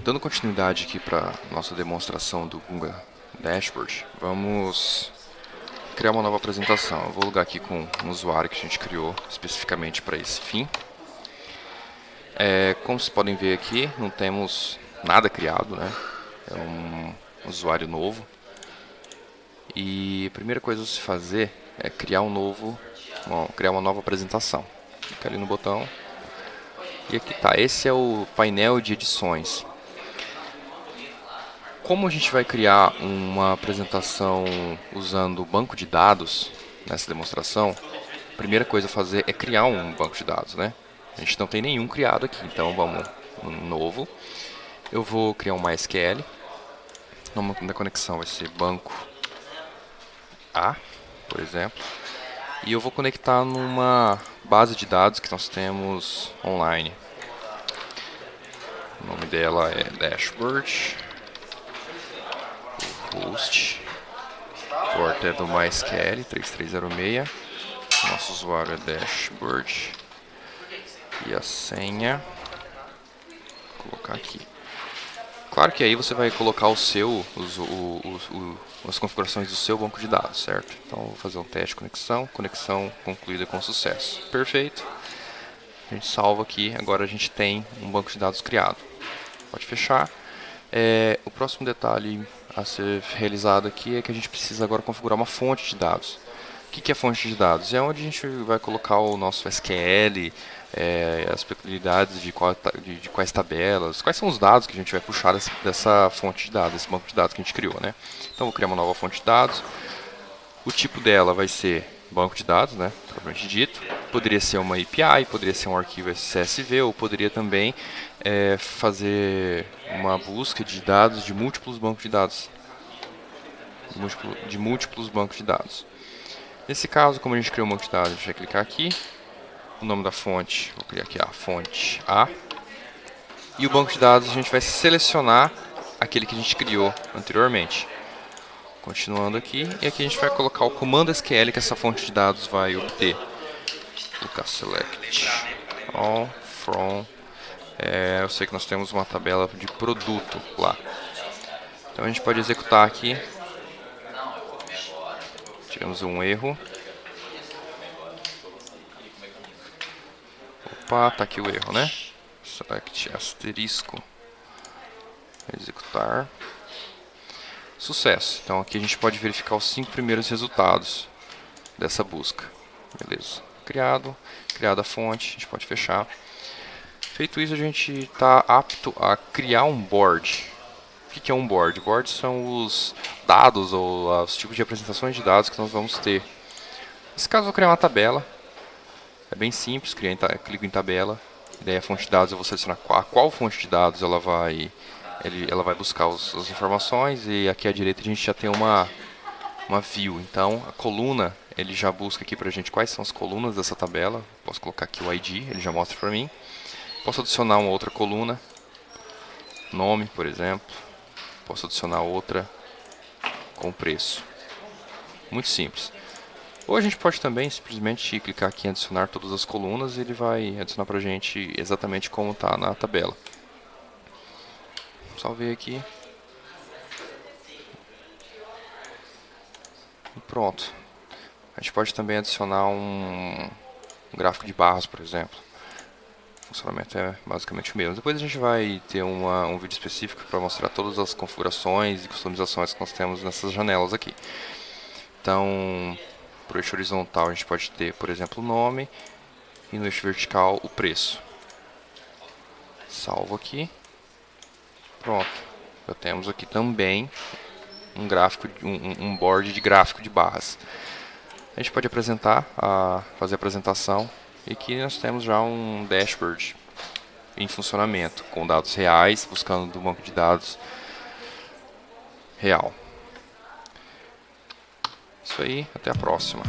Dando continuidade aqui para nossa demonstração do Gunga Dashboard, vamos criar uma nova apresentação. Eu vou logar aqui com um usuário que a gente criou especificamente para esse fim. Como vocês podem ver aqui, não temos nada criado, né? É um usuário novo. E a primeira coisa a se fazer é criar uma nova apresentação. Clica ali no botão. E aqui tá, esse é o painel de edições. Como a gente vai criar uma apresentação usando o banco de dados nessa demonstração, a primeira coisa a fazer é criar um banco de dados, né? A gente não tem nenhum criado aqui, então vamos no novo. Eu vou criar um MySQL. O nome da conexão vai ser banco A, por exemplo. E eu vou conectar numa base de dados que nós temos online. O nome dela é Dashboard. Host. O port é do MySQL 3306. Nosso usuário é Dashboard. E a senha. Vou colocar aqui. Claro que aí você vai colocar as configurações do seu banco de dados, certo? Então vou fazer um teste de conexão. Conexão concluída com sucesso. Perfeito. A gente salva aqui. Agora a gente tem um banco de dados criado. Pode fechar. O próximo detalhe a ser realizado aqui é que a gente precisa agora configurar uma fonte de dados. O que é fonte de dados? É onde a gente vai colocar o nosso SQL, as peculiaridades de quais tabelas, quais são os dados que a gente vai puxar dessa fonte de dados, desse banco de dados que a gente criou, né? Então vou criar uma nova fonte de dados. O tipo dela vai ser banco de dados, né? Propriamente dito. Poderia ser uma API, poderia ser um arquivo CSV, ou poderia também fazer uma busca de dados de múltiplos bancos de dados. De múltiplos bancos de dados. Nesse caso, como a gente criou um banco de dados, a gente vai clicar aqui. O nome da fonte, vou criar aqui a fonte A. E o banco de dados a gente vai selecionar aquele que a gente criou anteriormente. Continuando aqui, e aqui a gente vai colocar o comando SQL que essa fonte de dados vai obter. Vou colocar select all from. Eu sei que nós temos uma tabela de produto lá. Então a gente pode executar aqui. Tivemos um erro. Opa, tá aqui o erro, né? Select asterisco. Executar. Sucesso. Então aqui a gente pode verificar os 5 primeiros resultados dessa busca. Beleza. Criada a fonte, a gente pode fechar. Feito isso, a gente está apto a criar um board. O que é um board? Boards são os dados ou os tipos de apresentações de dados que nós vamos ter. Nesse caso, eu vou criar uma tabela. É bem simples, clico em tabela. Daí a fonte de dados eu vou selecionar qual fonte de dados ela vai buscar as informações, e aqui à direita a gente já tem uma view. Então a coluna, ele já busca aqui pra gente quais são as colunas dessa tabela. Posso colocar aqui o ID, ele já mostra pra mim. Posso adicionar uma outra coluna, nome, por exemplo. Posso adicionar outra com preço. Muito simples. Ou a gente pode também simplesmente clicar aqui em adicionar todas as colunas e ele vai adicionar pra gente exatamente como está na tabela. Salvei aqui. E pronto. A gente pode também adicionar um gráfico de barras, por exemplo. O funcionamento é basicamente o mesmo. Depois a gente vai ter um vídeo específico para mostrar todas as configurações e customizações que nós temos nessas janelas aqui. Então, para o eixo horizontal a gente pode ter, por exemplo, o nome, e no eixo vertical o preço. Salvo aqui. Pronto. Já temos aqui também um board de gráfico de barras. A gente pode fazer a apresentação, e aqui nós temos já um dashboard em funcionamento, com dados reais, buscando do banco de dados real. Isso aí, até a próxima.